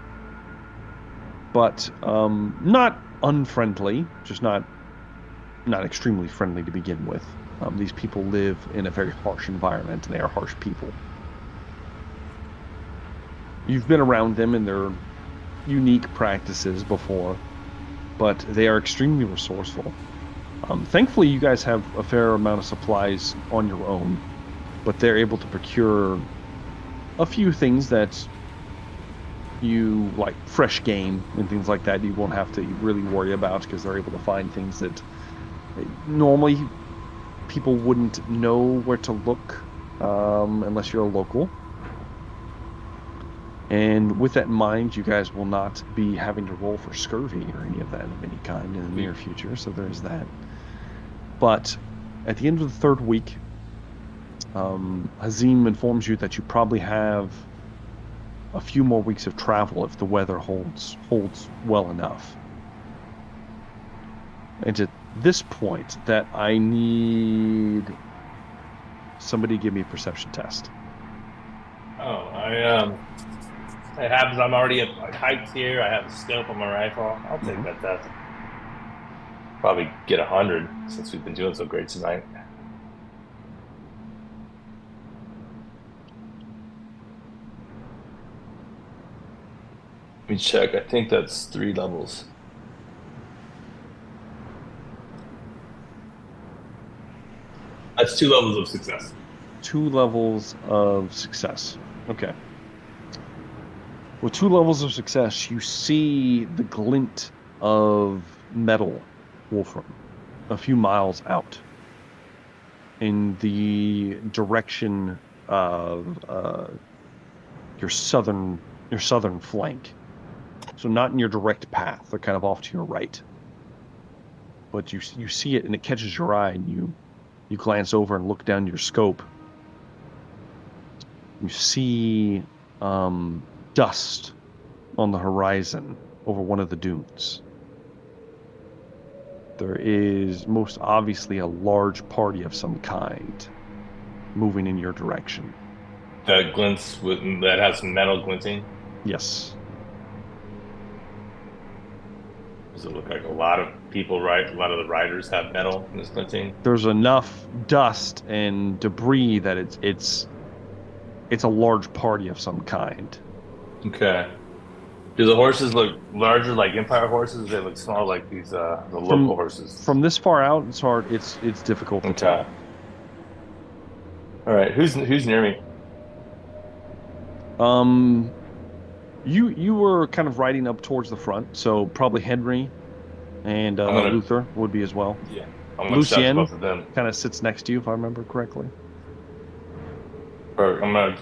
but not unfriendly, just not extremely friendly to begin with. These people live in a very harsh environment, and they are harsh people. You've been around them and their unique practices before, but they are extremely resourceful. Thankfully, you guys have a fair amount of supplies on your own, but they're able to procure a few things that you like, fresh game and things like that. You won't have to really worry about because they're able to find things that normally people wouldn't know where to look unless you're a local. And with that in mind, you guys will not be having to roll for scurvy or any of that of any kind in the near future, so there's that. But at the end of the 3rd week, Hazim informs you that you probably have a few more weeks of travel if the weather holds well enough. And at this point, that I need somebody to give me a perception test. Oh, it happens. I'm already at heights here. I have a scope on my rifle. I'll take that test. Probably get 100 since we've been doing so great tonight. Let me check. I think that's 3 levels. That's 2 levels of success. 2 levels of success. Okay. With 2 levels of success, you see the glint of metal, Wolfram, a few miles out in the direction of your southern flank. So not in your direct path. They're kind of off to your right. But you see it, and it catches your eye, and you glance over and look down your scope. You see dust on the horizon over one of the dunes. There is most obviously a large party of some kind moving in your direction. That glints that has metal glinting. Yes. Does it look like a lot of people, right? A lot of the riders have metal in this glinting. There's enough dust and debris that it's a large party of some kind. Okay. Do the horses look larger, like Empire horses? Or do they look small, like these the local horses? From this far out, it's hard. It's difficult to tell. All right. Who's near me? You were kind of riding up towards the front, so probably Henry and Luther would be as well. Yeah. Lucien both of them. kind of sits next to you, if I remember correctly. Or I'm gonna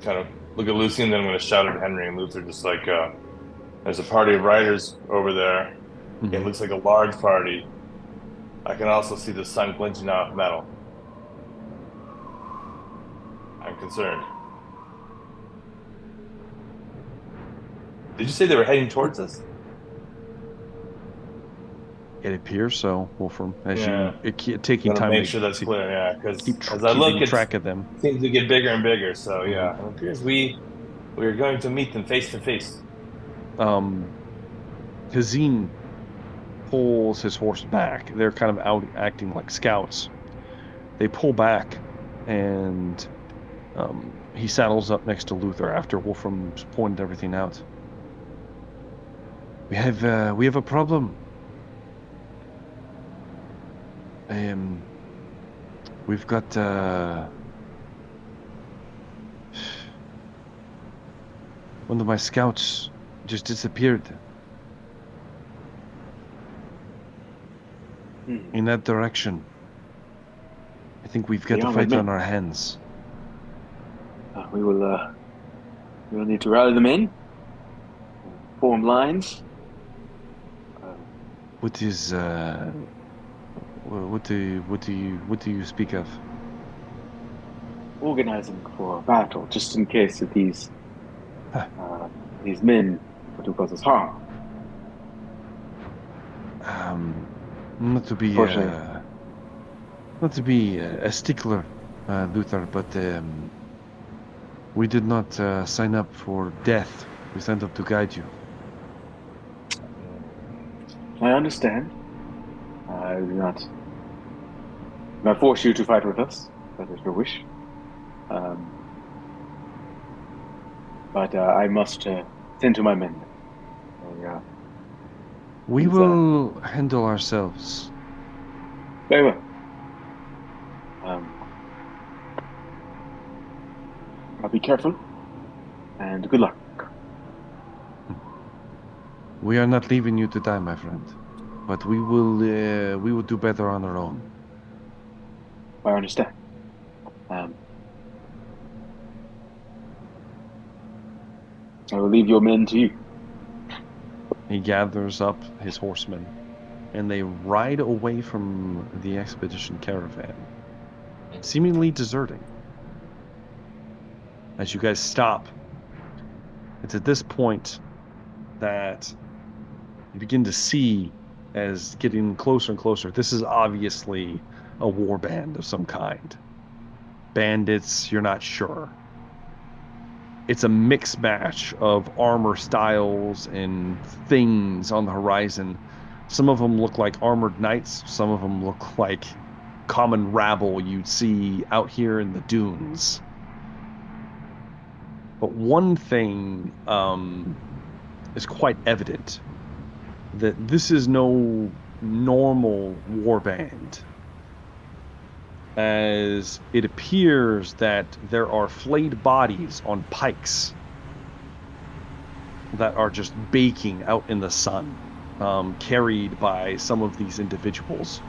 kind of look at Lucien, then I'm gonna shout at Henry and Luther, just like there's a party of riders over there. Mm-hmm. It looks like a large party. I can also see the sun glinting off metal. I'm concerned. Did you say they were heading towards us? It appears so, Wolfram. As Yeah. you taking time make to sure that's clear, yeah. Because as I keeping look, track of them. It seems to get bigger and bigger. So yeah, it appears we are going to meet them face to face. Hazim pulls his horse back. They're kind of out acting like scouts. They pull back, and he saddles up next to Luther after Wolfram's pointed everything out. We have a problem. We've got one of my scouts just disappeared in that direction. I think we've got Yeah, a fight my on man. our hands. We will need to rally them in, form lines. What is what do you speak of? Organizing for a battle, just in case that these Huh. these men were to cause us harm. Not to be Unfortunately. a stickler, Luther, but we did not sign up for death. We signed up to guide you. I understand. I do not force you to fight with us. That is your wish. But I must tend to my men. We Is, will handle ourselves. Very well. I'll be careful, and good luck. We are not leaving you to die, my friend, but we will do better on our own. I understand. I will leave your men to you. He gathers up his horsemen, and they ride away from the expedition caravan, seemingly deserting. As you guys stop, it's at this point that you begin to see, as getting closer and closer, this is obviously a war band of some kind. Bandits, you're not sure. It's a mixed match of armor styles and things on the horizon. Some of them look like armored knights. Some of them look like common rabble you'd see out here in the dunes. But one thing is quite evident, that this is no normal warband, as it appears that there are flayed bodies on pikes that are just baking out in the sun, carried by some of these individuals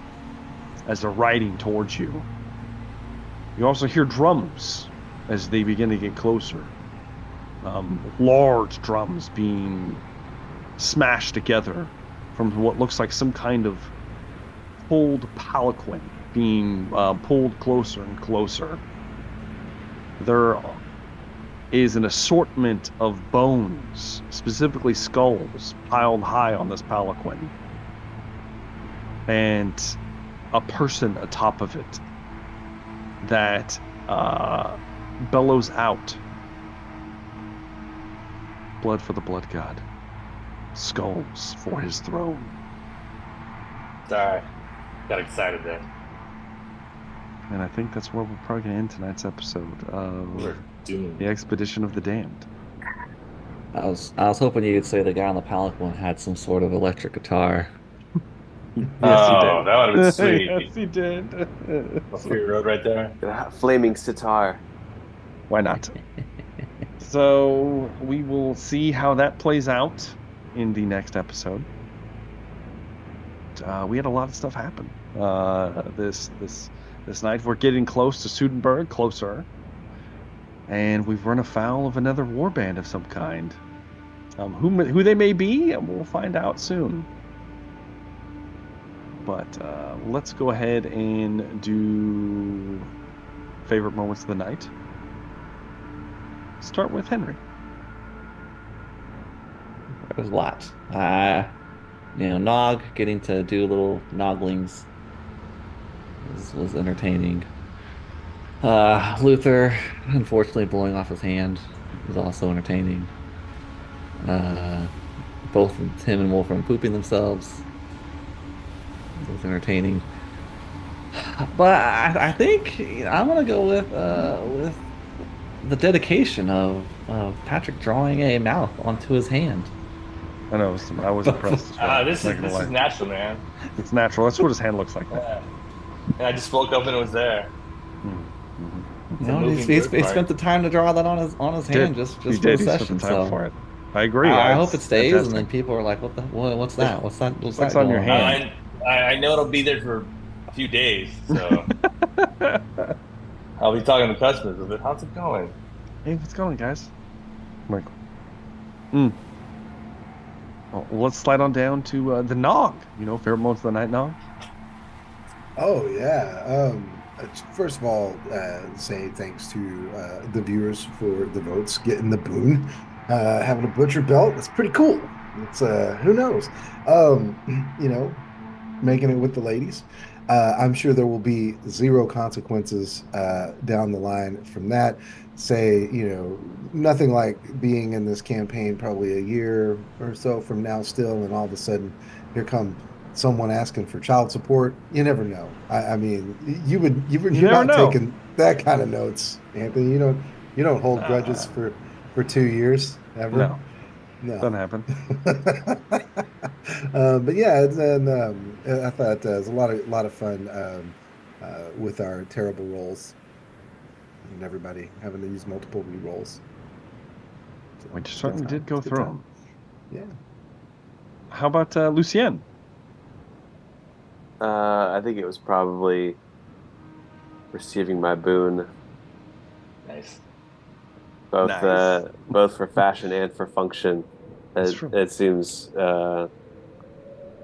as they're riding towards you. You also hear drums as they begin to get closer. Large drums being smashed together from what looks like some kind of pulled palanquin being pulled closer and closer. There is an assortment of bones, specifically skulls, piled high on this palanquin, and a person atop of it that bellows out, "Blood for the blood god, skulls for his throne." Sorry. Got excited there. And I think that's where we're probably going to end tonight's episode of We're doomed. The Expedition of the Damned. I was hoping you could say the guy on the palanquin had some sort of electric guitar. Yes, Oh, he did. that would have been sweet. Yes, he did. Fury Road right there. Flaming sitar. Why not? So we will see how that plays out in the next episode. We had a lot of stuff happen this night. We're getting close to Sudenburg, closer, and we've run afoul of another warband of some kind. Who they may be, we'll find out soon. But let's go ahead and do favorite moments of the night. Start with Henry. There was a lot. Nog getting to do little noglings was entertaining. Luther, unfortunately, blowing off his hand was also entertaining. Both him and Wolfram pooping themselves was entertaining. But I think I'm gonna go with the dedication of Patrick drawing a mouth onto his hand. I know. I was impressed as well. This Not is gonna this is lie. natural, man. It's natural. That's what his hand looks like, man. Yeah. And I just woke up and it was there. Mm, mhm. It's a moving He birthmark. spent the time to draw that on his hand Did just he for the did he spent the session. time So for it? I agree. I hope it It's stays, and then fantastic. people are like, what's that? What's What's that on your going on?" hand? I know it'll be there for a few days, so I'll be talking to customers with it. How's it going? Hey, what's going, guys? I'm like, mm. Well, let's slide on down to the Nog. Favorite moments of the night, Nog. Oh yeah. First of all, say thanks to the viewers for the votes, getting the boon, having a butcher belt. That's pretty cool. It's who knows, you know, making it with the ladies. I'm sure there will be zero consequences down the line from that. Say, nothing like being in this campaign probably a year or so from now still, and all of a sudden here come someone asking for child support. You never know. I mean, You you're never not know. taking that kind of notes, Anthony. You don't hold grudges Uh, for 2 years ever. no, No. doesn't happen. But yeah, and I thought it was a lot of fun with our terrible rolls and everybody having to use multiple re-rolls. So We just it's a good certainly time. did It's go a good through time. them. Yeah. How about Lucien? I think it was probably receiving my boon, Nice. both Nice. both for fashion and for function. That's It, true. it seems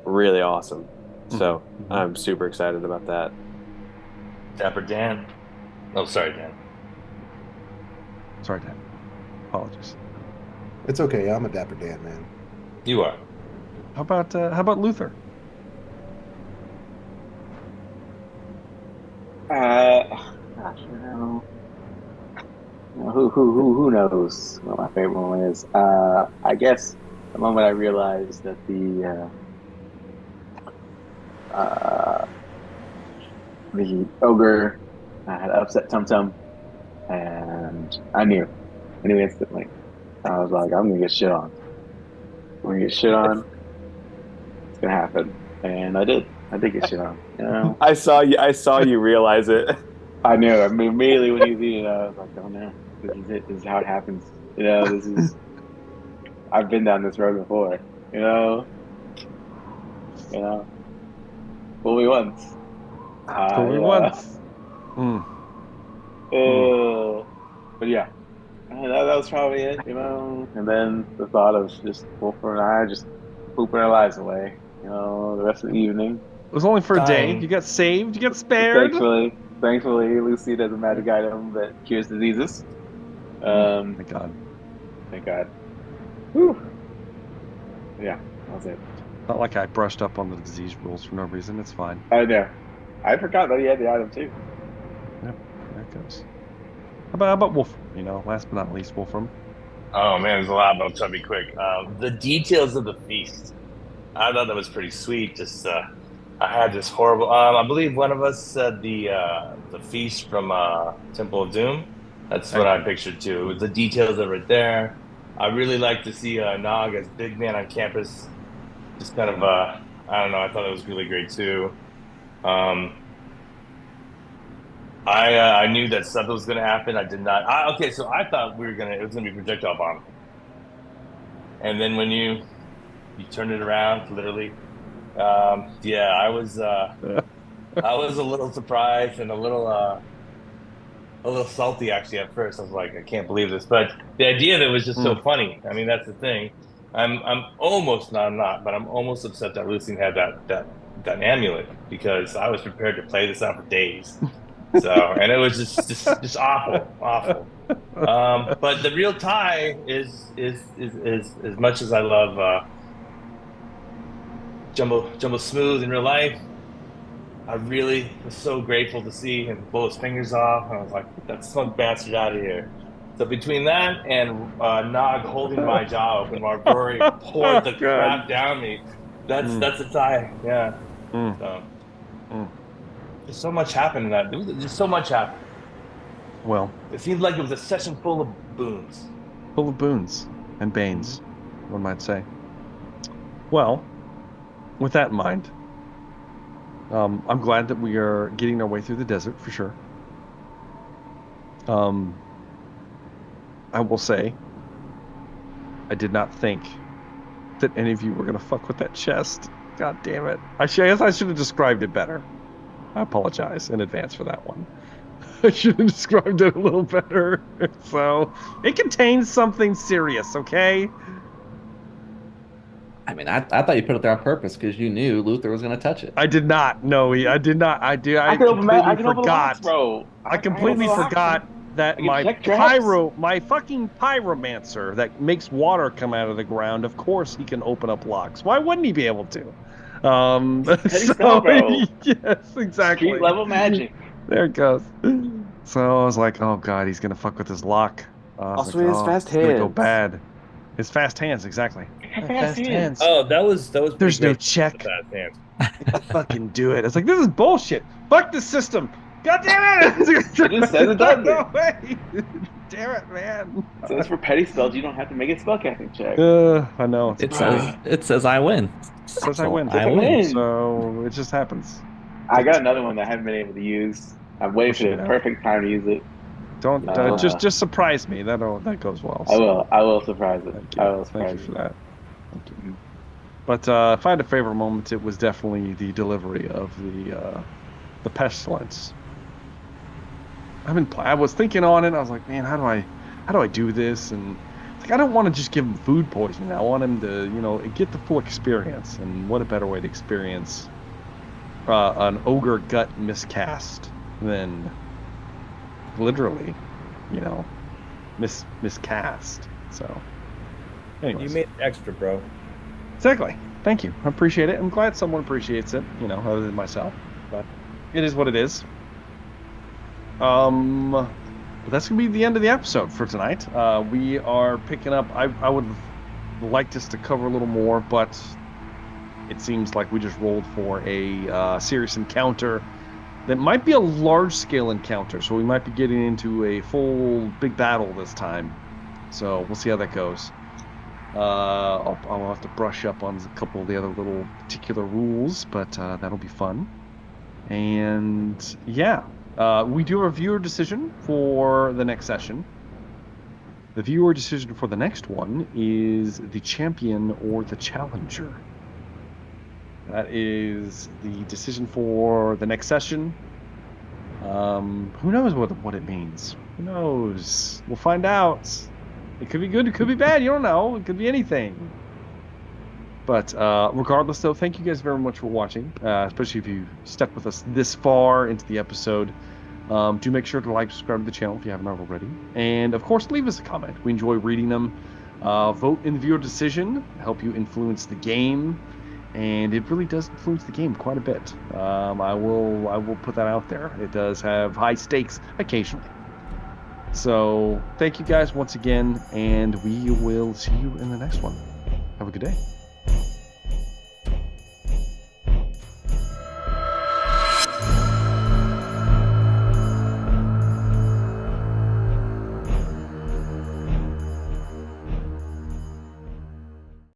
really awesome. Hmm. So Hmm. I'm super excited about that. Dapper Dan. Oh, sorry, Dan. Sorry, Dan. Apologies. It's okay. I'm a Dapper Dan, man. You are. How about Luther? Gosh, who knows what my favorite one is? I guess the moment I realized that uh, the ogre had upset Tum Tum, and I knew instantly. I was like, I'm gonna get shit on. I'm gonna get shit on. It's gonna happen, and I did. I did get shit on. I saw you realize it. I knew. I mean, immediately when you see it, I was like, oh no, this is it. This is how it happens. This is. I've been down this road before. You know, you know. Fool me once. Fool me I once. Mm, mm. but yeah, that was probably it. And then the thought of just Wolfer and I just pooping our lives away. The rest of the evening. It was only for a day. You Dying. got saved. You got spared. Thankfully, Lucy has a magic item that cures diseases. My God. Thank God. Whew. Yeah, that was it. Not like I brushed up on the disease rules for no reason. It's fine. I know. I forgot that he had the item too. Yep, there it goes. How about Wolfram? Last but not least, Wolfram. Oh man, there's a lot, but I'll try to be quick. The details of the feast. I thought that was pretty sweet. Just I had this horrible. I believe one of us said the feast from Temple of Doom. That's what I pictured too. It was the details of it there. I really like to see Nog as big man on campus. Just kind of I don't know. I thought it was really great too. Um, I knew that something was going to happen. I did not. Okay, so I thought it was going to be projectile bomb, and then when you turn it around, literally. Yeah, I was a little surprised and a little salty actually at first. I was like, I can't believe this, but the idea of it was just so Mm. funny. I mean, that's the thing. I'm almost not, I'm not, but I'm almost upset that Lucian had that amulet because I was prepared to play this out for days. So, and it was just awful, awful. But the real tie is as much as I love Jumbo Smooth in real life. I really was so grateful to see him blow his fingers off. I was like, get that smug bastard out of here. So between that and Nog holding my jaw open while Rory poured the God. crap down me, that's Mm. a tie. Yeah. Mm. So Mm. There's so much happened in that. There was just so much happened. Well, It seemed like it was a session full of boons. full of boons and banes, one might say. Well, with that in mind, I'm glad that we are getting our way through the desert for sure. I will say, I did not think that any of you were gonna fuck with that chest. God damn it! I guess I should have described it better. I apologize in advance for that one. I should have described it a little better. So, it contains something serious, okay? I mean, I thought you put it there on purpose because you knew Luther was going to touch it. I did not. No, I did not. I can open completely the locks, forgot. bro. I completely forgot that I can my check traps. my fucking pyromancer that makes water come out of the ground, of course he can open up locks. Why wouldn't he be able to? Petty So, spell, bro. yes, exactly. Street level magic. There it goes. So I was like, oh god, he's gonna fuck with his lock. I was Also, like, he has oh, fast it's gonna go hands. bad. His fast hands, exactly. Fast hands. Oh, that was pretty There's no great. check. Fast hands. Fucking do it. It's like, this is bullshit. Fuck this system. God damn it! It just says it does No it. way. Damn it, man. So it's for petty spells. You don't have to make a spellcasting check. I know. It says I win. Says I win. I win. win. So it just happens. I got another one that I haven't been able to use. I'm waiting for the perfect time to use it. Don't just surprise me. That goes well. I will. I will surprise it. Thank you. I will Thank surprise you for it. that. Thank you. But if I had a favorite moment, it was definitely the delivery of the pestilence. I was thinking on it. I was like, man, how do I do this? And it's like, I don't want to just give him food poisoning. I want him to, get the full experience. And what a better way to experience an ogre gut miscast than literally, miscast. So, anyways. You made it extra, bro. Exactly. Thank you. I appreciate it. I'm glad someone appreciates it, other than myself. But it is what it is. But that's gonna be the end of the episode for tonight. We are picking up. I would like us to cover a little more, but it seems like we just rolled for a serious encounter that might be a large-scale encounter. So we might be getting into a full big battle this time. So we'll see how that goes. I'll have to brush up on a couple of the other little particular rules, but that'll be fun. And yeah, we do have a viewer decision for the next session. The viewer decision for the next one is the champion or the challenger. That is the decision for the next session. Who knows what it means? Who knows? We'll find out. It could be good, it could be bad, you don't know. It could be anything. But regardless, though, thank you guys very much for watching, especially if you stuck with us this far into the episode. Do make sure to like, subscribe to the channel if you haven't already. And, of course, leave us a comment. We enjoy reading them. Vote in the viewer decision, help you influence the game. And it really does influence the game quite a bit. I will put that out there. It does have high stakes occasionally. So thank you guys once again, and we will see you in the next one. Have a good day.